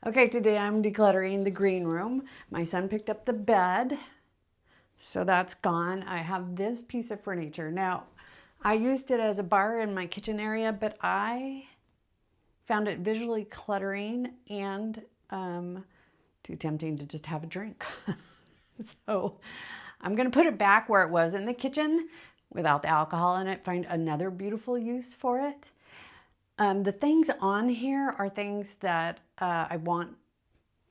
Okay, today I'm decluttering the green room. My son picked up the bed, so that's gone. I have this piece of furniture. Now, I used it as a bar in my kitchen area, but I found it visually cluttering and too tempting to just have a drink. So I'm going to put it back where it was in the kitchen without the alcohol in it, find another beautiful use for it. The things on here are things that I want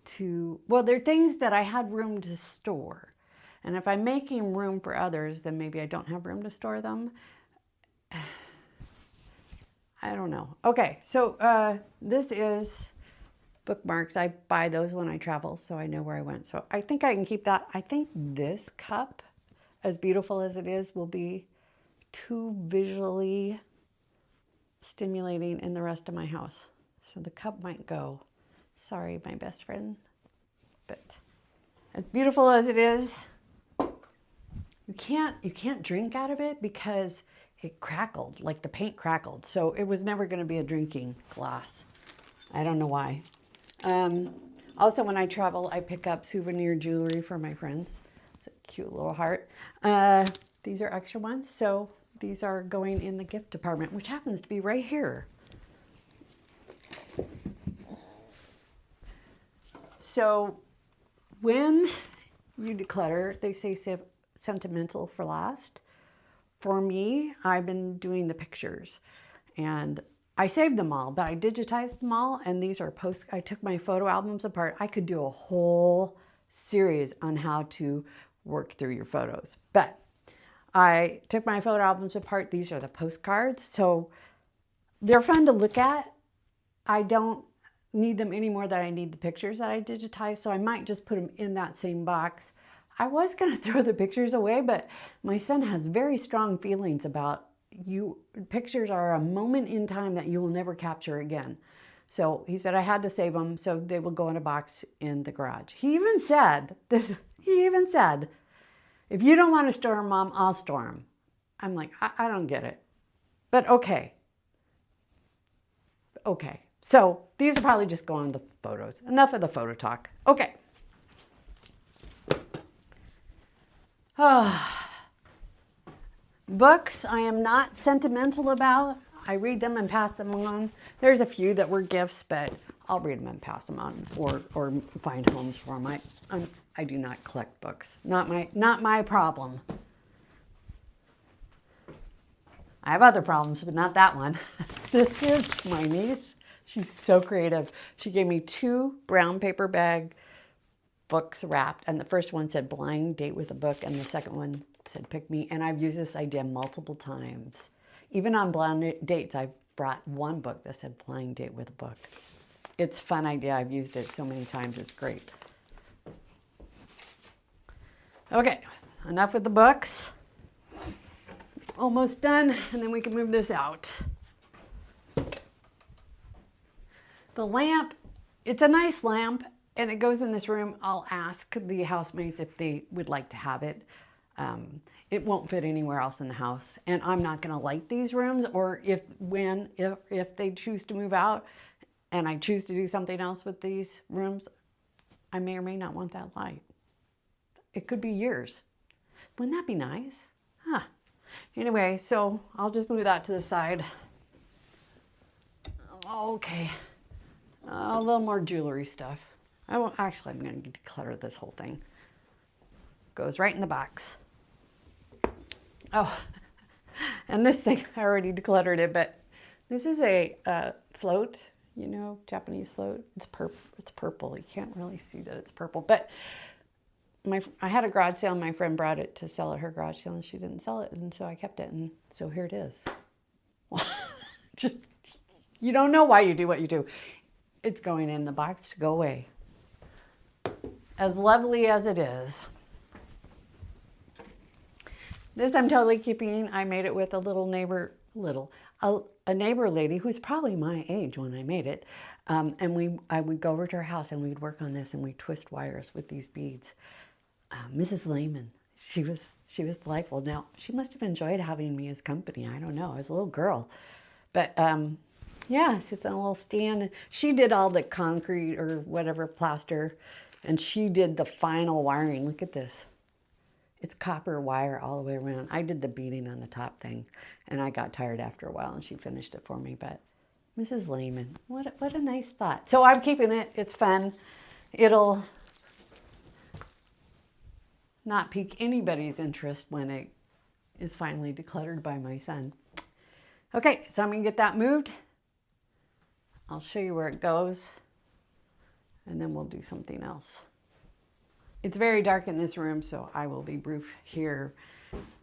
to, well, they're things that I had room to store. And if I'm making room for others, then maybe I don't have room to store them. I don't know. Okay, so this is bookmarks. I buy those when I travel, so I know where I went. So I think I can keep that. I think this cup, as beautiful as it is, will be too visually stimulating in the rest of my house. So the cup might go. Sorry, my best friend. But as beautiful as it is, you can't drink out of it because it crackled, like the paint crackled. So it was never going to be a drinking glass. I don't know why. Also, when I travel, I pick up souvenir jewelry for my friends. It's a cute little heart. These are extra ones, so these are going in the gift department, which happens to be right here. So when you declutter, they say sentimental for last. For me, I've been doing the pictures, and I saved them all, but I digitized them all, and these are I took my photo albums apart. I could do a whole series on how to work through your photos, but I took my photo albums apart. These are the postcards, so they're fun to look at. I don't need them any more than I need the pictures that I digitized, so I might just put them in that same box. I was going to throw the pictures away, but my son has very strong feelings about pictures are a moment in time that you will never capture again. So he said I had to save them, so they will go in a box in the garage. He even said, if you don't want to store them, Mom, I'll store them. I'm like, I don't get it. But okay. Okay. So these are probably just going in the photos. Enough of the photo talk. Okay. Books I am not sentimental about. I read them and pass them on. There's a few that were gifts, but I'll read them and pass them on or find homes for them. I do not collect books. Not my problem. I have other problems, but not that one. This is my niece. She's so creative. She gave me 2 brown paper bag books wrapped, and the first one said blind date with a book, and the second one said pick me. And I've used this idea multiple times. Even on blind dates, I've brought one book that said blind date with a book. It's a fun idea. I've used it so many times. It's great. Okay, enough with the books. Almost done, and then we can move this out. The lamp, it's a nice lamp, and it goes in this room. I'll ask the housemates if they would like to have it. It won't fit anywhere else in the house, and I'm not going to light these rooms, or if they choose to move out and I choose to do something else with these rooms, I may or may not want that light. It could be years. Wouldn't that be nice? Huh. Anyway, so I'll just move that to the side. Okay. A little more jewelry stuff. I'm going to declutter this whole thing. Goes right in the box. Oh, and this thing, I already decluttered it, but this is a float, Japanese float. It's purple. You can't really see that it's purple, but I had a garage sale, and my friend brought it to sell at her garage sale, and she didn't sell it, and so I kept it, and so here it is. Just, you don't know why you do what you do. It's going in the box to go away. As lovely as it is. This I'm totally keeping. I made it with a neighbor lady who's probably my age when I made it. And I would go over to her house and we'd work on this, and we'd twist wires with these beads. Mrs. Lehman, she was delightful. Now, she must have enjoyed having me as company. I don't know. I was a little girl. But Yeah, sits on a little stand. She did all the concrete or whatever plaster, and she did the final wiring. Look at this. It's copper wire all the way around. I did the beading on the top thing, and I got tired after a while, and she finished it for me. But Mrs. Lehman, what a nice thought. So I'm keeping it. It's fun. It'll not pique anybody's interest when it is finally decluttered by my son. Okay, so I'm going to get that moved. I'll show you where it goes, and then we'll do something else. It's very dark in this room, so I will be brief here.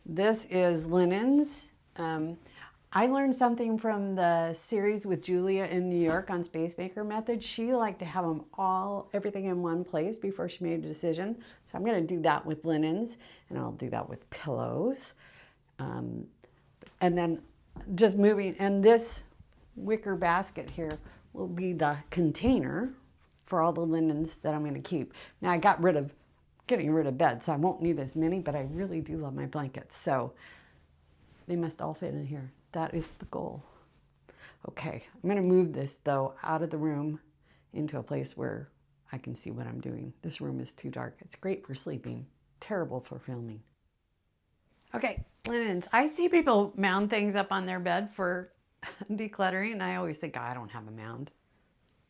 This is linens. I learned something from the series with Julia in New York on Space Maker Method. She liked to have them everything in one place before she made a decision. So I'm going to do that with linens, and I'll do that with pillows. And then just moving, and this wicker basket here will be the container for all the linens that I'm going to keep. Now I getting rid of beds, so I won't need as many, but I really do love my blankets, so they must all fit in here. That is the goal. Okay, I'm going to move this though out of the room into a place where I can see what I'm doing. This room is too dark. It's great for sleeping, terrible for filming. Okay, linens. I see people mound things up on their bed for decluttering, and I always think, I don't have a mound.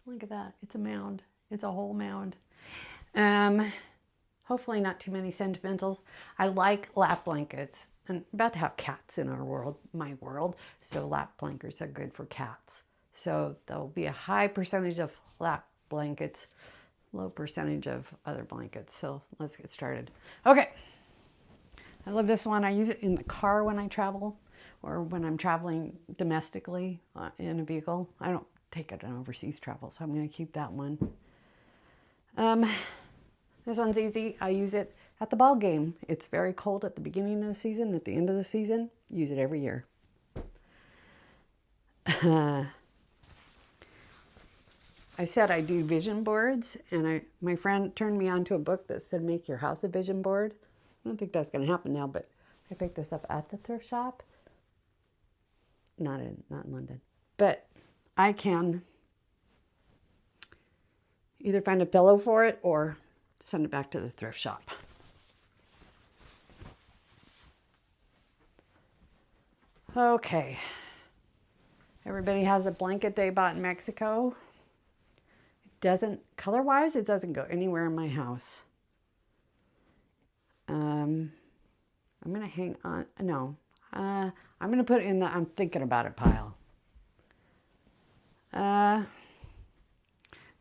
Look at that. It's a mound. It's a whole mound. Hopefully not too many sentimentals. I like lap blankets. I'm about to have cats in my world, so lap blankets are good for cats. So there'll be a high percentage of lap blankets, low percentage of other blankets. So let's get started. Okay. I love this one. I use it in the car when I travel or when I'm traveling domestically in a vehicle. I don't take it on overseas travel, so I'm going to keep that one. This one's easy. I use it at the ball game. It's very cold at the beginning of the season, at the end of the season. Use it every year. I said I do vision boards, and my friend turned me on to a book that said make your house a vision board. I don't think that's going to happen now, but I picked this up at the thrift shop. Not in London. But I can either find a pillow for it or send it back to the thrift shop. Okay. Everybody has a blanket they bought in Mexico. Color-wise, it doesn't go anywhere in my house. I'm going to hang on. No. I'm going to put it in the I'm thinking about it pile.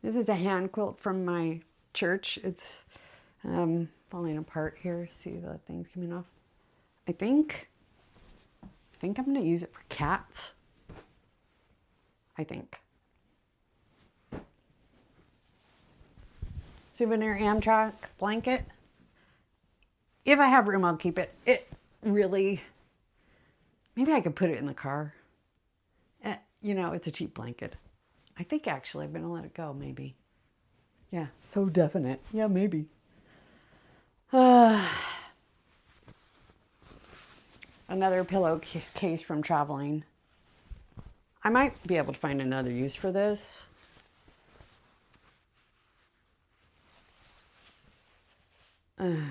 This is a hand quilt from my church. It's falling apart here. See the things coming off. I think I'm going to use it for cats. I think. Souvenir Amtrak blanket. If I have room, I'll keep it. Maybe I could put it in the car. It's a cheap blanket. I think actually I'm going to let it go, maybe. Yeah, so definite. Yeah, maybe. Another pillowcase from traveling. I might be able to find another use for this. I'll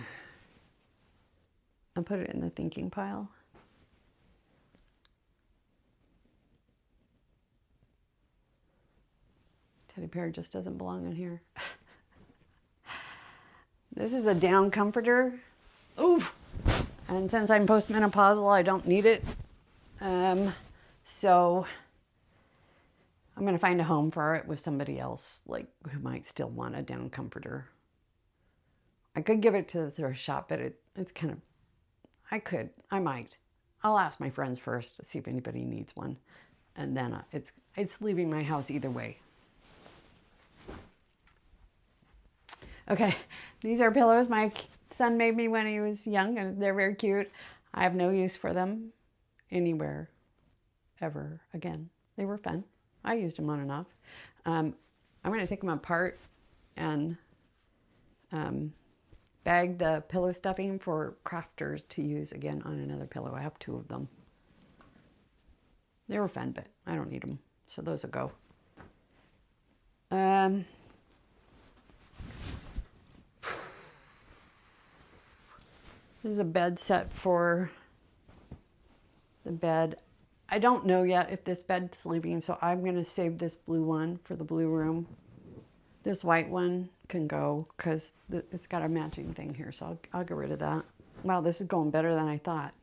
put it in the thinking pile. Teddy bear just doesn't belong in here. This is a down comforter. Oof! And since I'm postmenopausal, I don't need it. So I'm going to find a home for it with somebody else, who might still want a down comforter. I could give it to the thrift shop, but it's kind of, I might. I'll ask my friends first to see if anybody needs one. And then it's leaving my house either way. Okay, these are pillows my son made me when he was young, and they're very cute. I have no use for them anywhere, ever again. They were fun. I used them on and off. I'm going to take them apart and bag the pillow stuffing for crafters to use again on another pillow. I have 2 of them. They were fun, but I don't need them. So those will go. This is a bed set for the bed. I don't know yet if this bed's leaving, so I'm going to save this blue one for the blue room. This white one can go because it's got a matching thing here, so I'll get rid of that. Wow, this is going better than I thought.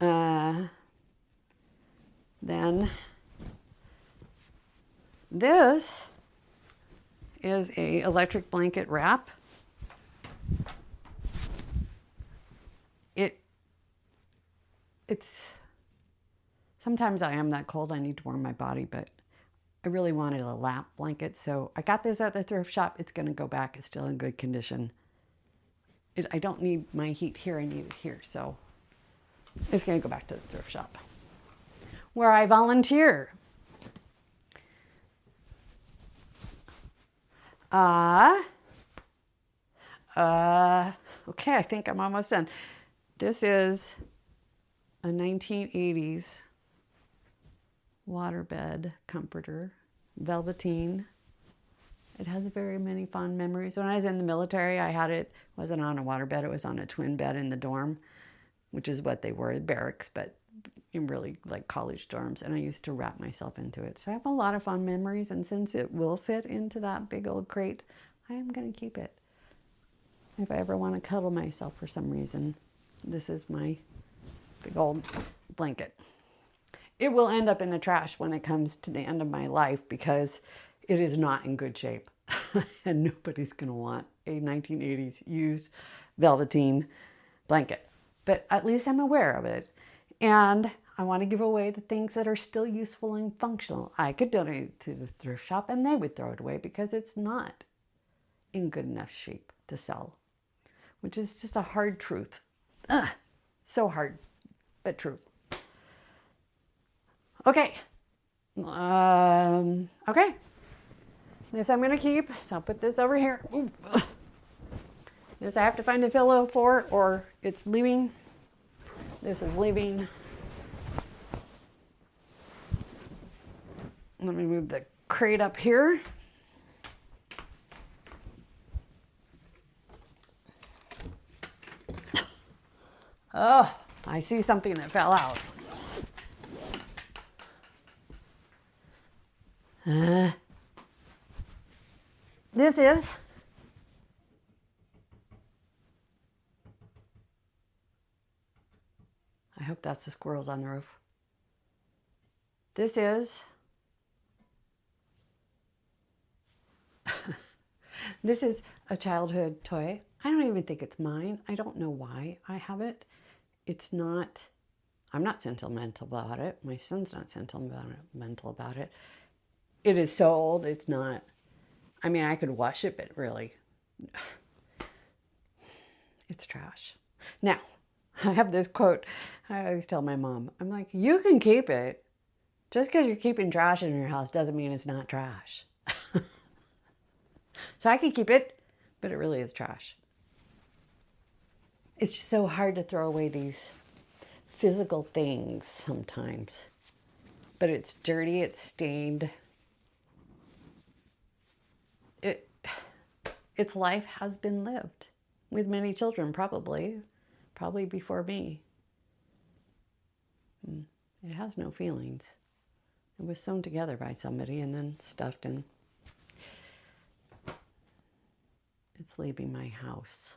Then this is a electric blanket wrap. It's sometimes I am that cold, I need to warm my body, but I really wanted a lap blanket, so I got this at the thrift shop. It's going to go back. It's still in good condition. I don't need my heat here, I need it here, so it's going to go back to the thrift shop where I volunteer. Okay, I think I'm almost done. This is a 1980s waterbed comforter, velveteen. It has very many fond memories. When I was in the military, I had it, wasn't on a waterbed, it was on a twin bed in the dorm, which is what they were, barracks, but in really like college dorms. And I used to wrap myself into it. So I have a lot of fond memories. And since it will fit into that big old crate, I am going to keep it. If I ever want to cuddle myself for some reason, this is my big old blanket. It will end up in the trash when it comes to the end of my life because it is not in good shape. And nobody's going to want a 1980s used velveteen blanket. But at least I'm aware of it. And I want to give away the things that are still useful and functional. I could donate it to the thrift shop and they would throw it away because it's not in good enough shape to sell, which is just a hard truth. Ugh, so hard, but true. Okay. Okay. This I'm going to keep, so I'll put this over here. Ooh. This I have to find a pillow for, or it's leaving. This is leaving. Let me move the crate up here. Oh, I see something that fell out. This is I hope that's the squirrels on the roof. This is this is a childhood toy. I don't even think it's mine. I don't know why I have it. It's not, I'm not sentimental about it. My son's not sentimental about it. It is so old, it's not, I mean, I could wash it, but really, it's trash. Now, I have this quote I always tell my mom. I'm like, you can keep it. Just because you're keeping trash in your house doesn't mean it's not trash. So I can keep it, but it really is trash. It's just so hard to throw away these physical things sometimes. But it's dirty, it's stained. Its life has been lived with many children, probably before me. It has no feelings. It was sewn together by somebody and then stuffed, and it's leaving my house.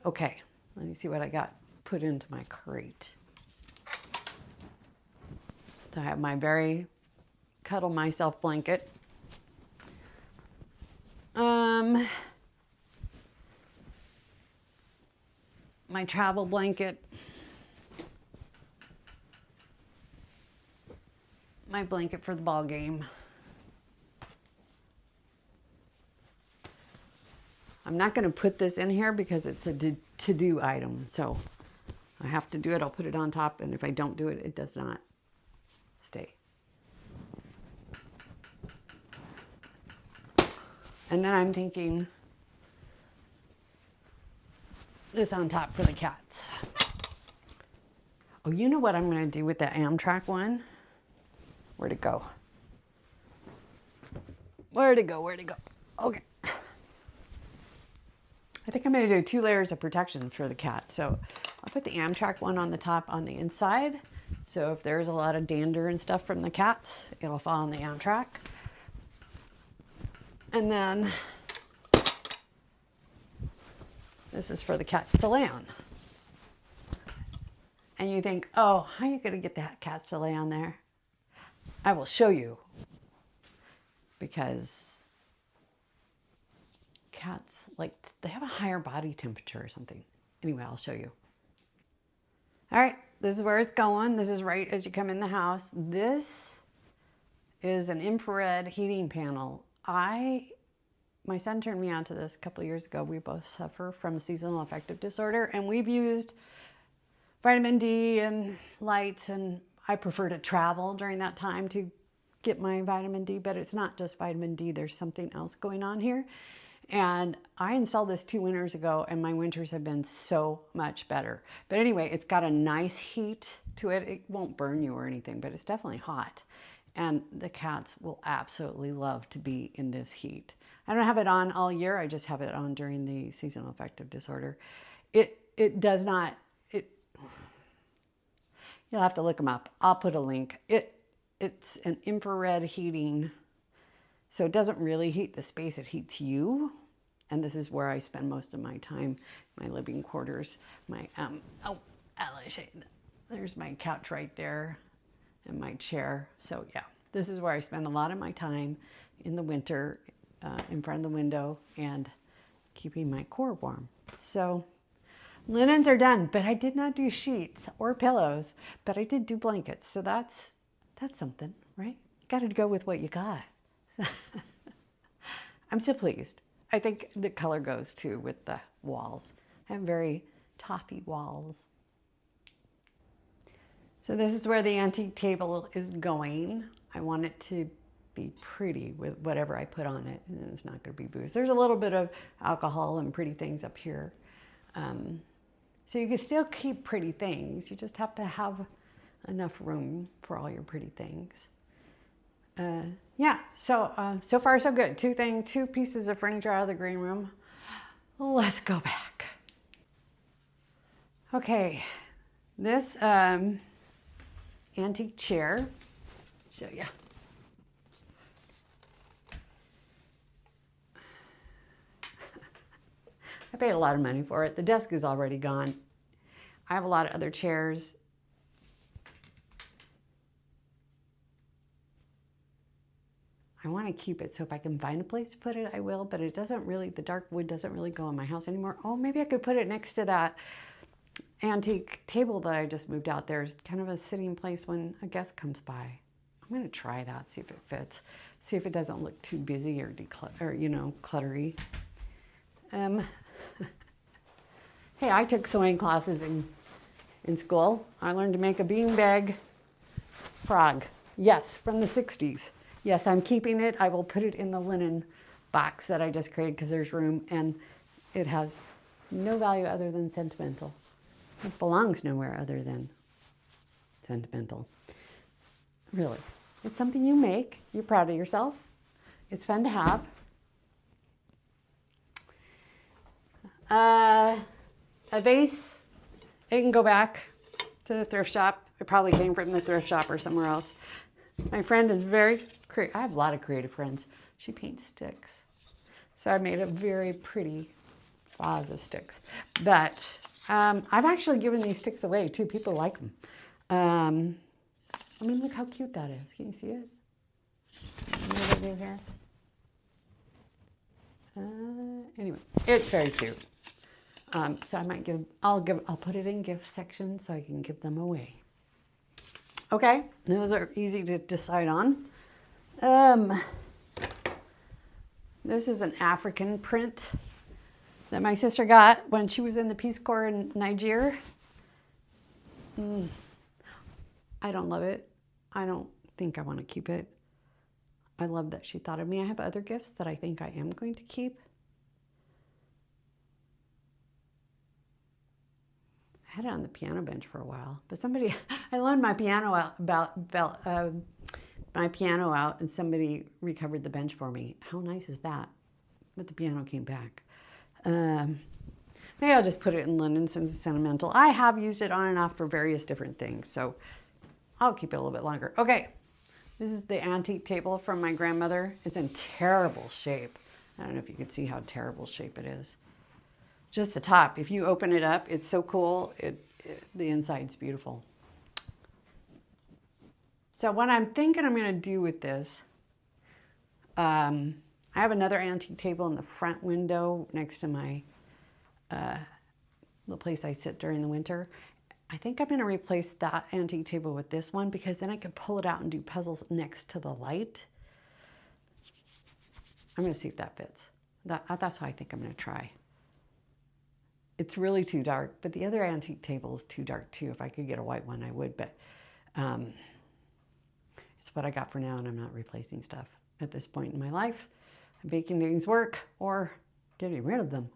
Okay, let me see what I got put into my crate. So I have my very cuddle myself blanket. My travel blanket. My blanket for the ball game. I'm not going to put this in here because it's a to-do item. So I have to do it. I'll put it on top. And if I don't do it, it does not stay. And then I'm thinking this on top for the cats. Oh, you know what I'm going to do with the Amtrak one? Where'd it go? Where'd it go? Where'd it go? Okay. I think I'm going to do 2 layers of protection for the cat. So I'll put the Amtrak one on the top on the inside. So if there's a lot of dander and stuff from the cats, it'll fall on the Amtrak. And then this is for the cats to lay on. And you think, oh, how are you going to get the cats to lay on there? I will show you. Because cats, like, they have a higher body temperature or something. Anyway, I'll show you. All right, this is where it's going. This is right as you come in the house. This is an infrared heating panel. My son turned me on to this a couple of years ago. We both suffer from seasonal affective disorder, and we've used vitamin D and lights, and I prefer to travel during that time to get my vitamin D, but it's not just vitamin D. There's something else going on here. And I installed this 2 winters ago, and my winters have been so much better. But anyway, it's got a nice heat to it. It won't burn you or anything, but it's definitely hot. And the cats will absolutely love to be in this heat. I don't have it on all year. I just have it on during the seasonal affective disorder. It does not, you'll have to look them up. I'll put a link. It's an infrared heating, so it doesn't really heat the space, it heats you. And this is where I spend most of my time, my living quarters. There's my couch right there and my chair. So yeah, this is where I spend a lot of my time in the winter, in front of the window and keeping my core warm. So linens are done, but I did not do sheets or pillows, but I did do blankets. So that's something, right? You got to go with what you got. I'm so pleased. I think the color goes too with the walls. I have very toppy walls. So this is where the antique table is going. I want it to be pretty with whatever I put on it, and it's not going to be booze. There's a little bit of alcohol and pretty things up here. So you can still keep pretty things. You just have to have enough room for all your pretty things. Yeah, so far so good. 2 pieces of furniture out of the green room. Let's go back. Okay, this antique chair. So yeah. I paid a lot of money for it. The desk is already gone. I have a lot of other chairs. I want to keep it, so if I can find a place to put it, I will, but it doesn't really, the dark wood doesn't really go in my house anymore. Oh, maybe I could put it next to that antique table that I just moved out there. It's kind of a sitting place when a guest comes by. I'm going to try that, see if it fits, see if it doesn't look too busy or cluttery. Hey, I took sewing classes in school. I learned to make a beanbag frog. Yes, from the 60s. Yes, I'm keeping it. I will put it in the linen box that I just created because there's room, and it has no value other than sentimental. It belongs nowhere other than sentimental. Really. It's something you make. You're proud of yourself. It's fun to have. A vase, it can go back to the thrift shop. It probably came from the thrift shop or somewhere else. My friend is very creative. I have a lot of creative friends. She paints sticks. So I made a very pretty vase of sticks. But I've actually given these sticks away too. People like them. I mean, look how cute that is. Can you see it? Anyway, it's very cute. So I might I'll put it in gift section so I can give them away. Okay, those are easy to decide on. This is an African print that my sister got when she was in the Peace Corps in Nigeria. I don't love it. I don't think I want to keep it. I love that she thought of me. I have other gifts that I think I am going to keep. I had it on the piano bench for a while, but I loaned my piano out about my piano out and somebody recovered the bench for me. How nice is that? But the piano came back. Maybe I'll just put it in London since it's sentimental. I have used it on and off for various different things, so I'll keep it a little bit longer. Okay, this is the antique table from my grandmother. It's in terrible shape. I don't know if you can see how terrible shape it is. Just the top. If you open it up, it's so cool. The inside's beautiful. So what I'm thinking I'm going to do with this, I have another antique table in the front window next to my the place I sit during the winter. I think I'm going to replace that antique table with this one because then I can pull it out and do puzzles next to the light. I'm going to see if that fits. That's what I think I'm going to try. It's really too dark, but the other antique table is too dark too. If I could get a white one, I would, but it's what I got for now, and I'm not replacing stuff at this point in my life. I'm making things work or getting rid of them.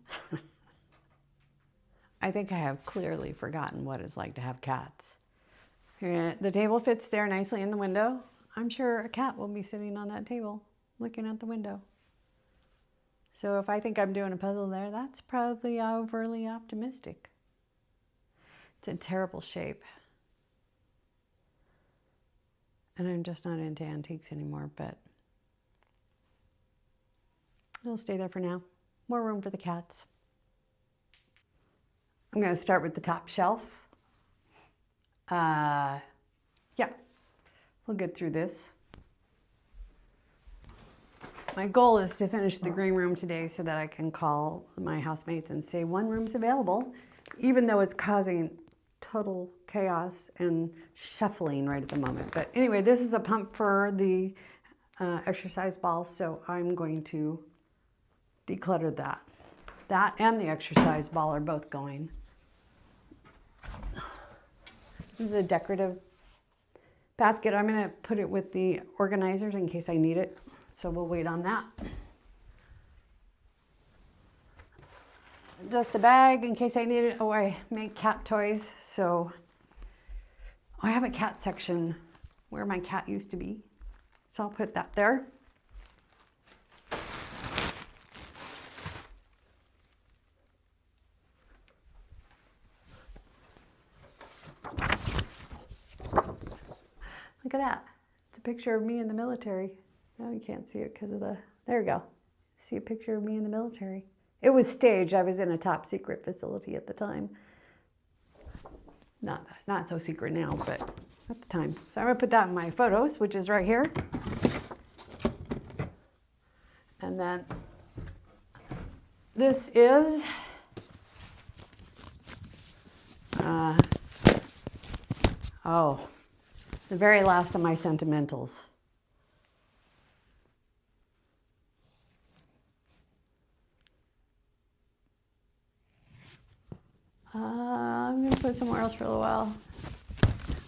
I think I have clearly forgotten what it's like to have cats. The table fits there nicely in the window. I'm sure a cat will be sitting on that table looking out the window. So if I think I'm doing a puzzle there, that's probably overly optimistic. It's in terrible shape. And I'm just not into antiques anymore, but it'll stay there for now. More room for the cats. I'm going to start with the top shelf. Yeah, we'll get through this. My goal is to finish the green room today so that I can call my housemates and say one room's available, even though it's causing total chaos and shuffling right at the moment. But anyway, this is a pump for the exercise balls, so I'm going to declutter that. That and the exercise ball are both going. This is a decorative basket. I'm going to put it with the organizers in case I need it. So we'll wait on that. Just a bag in case I need it. Oh, I make cat toys. So I have a cat section where my cat used to be. So I'll put that there. Look at that. It's a picture of me in the military. No, you can't see it because of the, there we go. See a picture of me in the military. It was staged. I was in a top secret facility at the time. Not so secret now, but at the time. So I'm gonna put that in my photos, which is right here. And then this is the very last of my sentimentals. I'm going to put it somewhere else for a little while.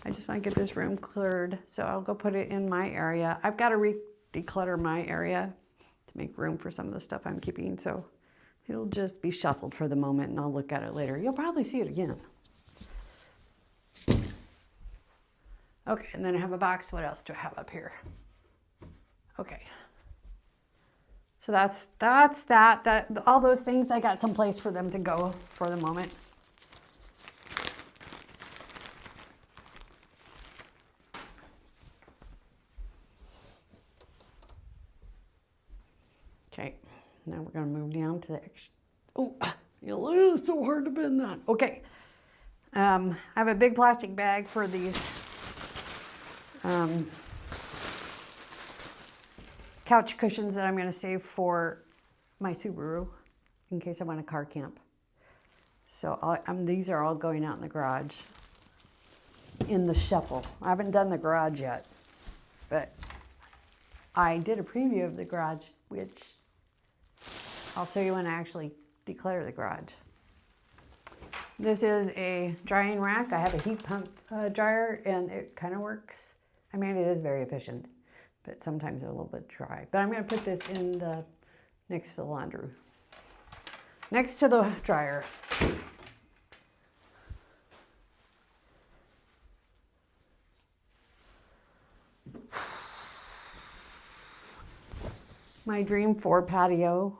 I just want to get this room cleared, so I'll go put it in my area. I've got to declutter my area to make room for some of the stuff I'm keeping, so it'll just be shuffled for the moment, and I'll look at it later. You'll probably see it again. Okay, and then I have a box. What else do I have up here? Okay. So that's that. All those things, I got some place for them to go for the moment. Okay, now we're going to move down to the it's so hard to bend that. Okay, I have a big plastic bag for these couch cushions that I'm going to save for my Subaru in case I want a car camp. So these are all going out in the garage in the shuffle. I haven't done the garage yet, but I did a preview of the garage, which I'll show you when I actually declutter the garage. This is a drying rack. I have a heat pump dryer, and it kind of works. I mean, it is very efficient, but sometimes it's a little bit dry. But I'm going to put this in the next to the laundry, next to the dryer. my dream 4 patio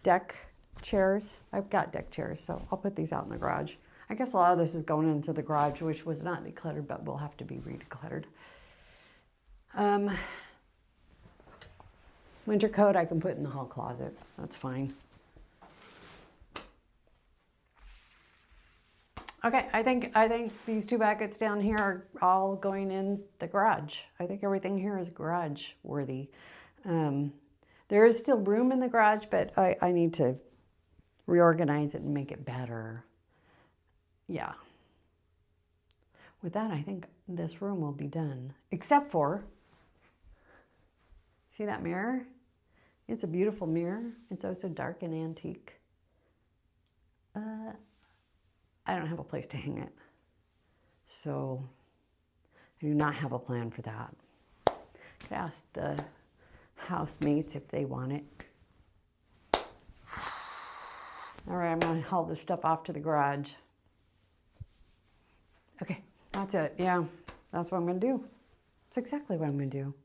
deck chairs. I've got deck chairs, so I'll put these out in the garage. I guess a lot of this is going into the garage, which was not decluttered, but will have to be re-decluttered. Winter coat I can put in the hall closet. That's fine. Okay, I think these 2 buckets down here are all going in the garage. I think everything here is garage worthy. There is still room in the garage, but I need to reorganize it and make it better. Yeah. With that, I think this room will be done. Except for, see that mirror? It's a beautiful mirror. It's also dark and antique. I don't have a place to hang it. So I do not have a plan for that. I could ask the housemates if they want it. All right, I'm gonna haul this stuff off to the garage. Okay, that's it. Yeah, that's what I'm gonna do. It's exactly what I'm gonna do.